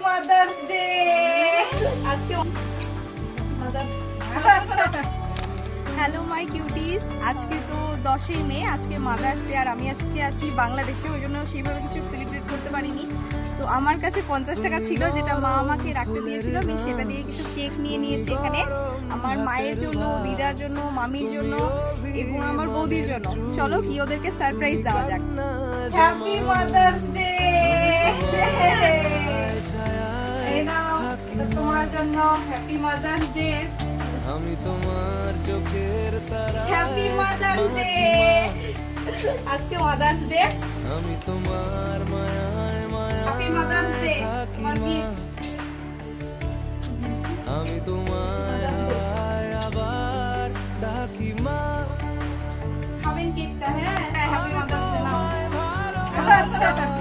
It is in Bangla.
Mother's day. আজকে হ্যালো মাই কিউটিস, আজকে তো 10ই মে, আজকে মাদার্স ডে। আর আমি আজকে আছি বাংলাদেশে, ওই জন্য সেইভাবে কিছু সেলিব্রেট করতে পারিনি। তো আমার কাছে 50 টাকা ছিল, যেটা মা আমাকে রাখতে দিয়েছিল, আমি সেটা দিয়ে কিছু কেক নিয়ে নিয়েছি এখানে আমার মায়ের জন্য, দিদার জন্য, মামির জন্য এবং আমার বৌদির জন্য। চলো কি ওদেরকে সারপ্রাইজ দেওয়া যাক। Happy mother's day. এই নাও, এটা তোমার জন্য। Happy mother's day. আমি তোমার চোখের তারা। Happy mother's day. আজকে মাদার্স ডে। আমি তোমার মায়ায় মায়ায় হ্যাপি মাদার্স ডে। থাকি তোমার মা। গিফট। আমি তোমায় হাওয়ায় আবার ডাকি মা। খাবেন কেকটা? হ্যাঁ, হ্যাপি মাদার্স ডে। নাও।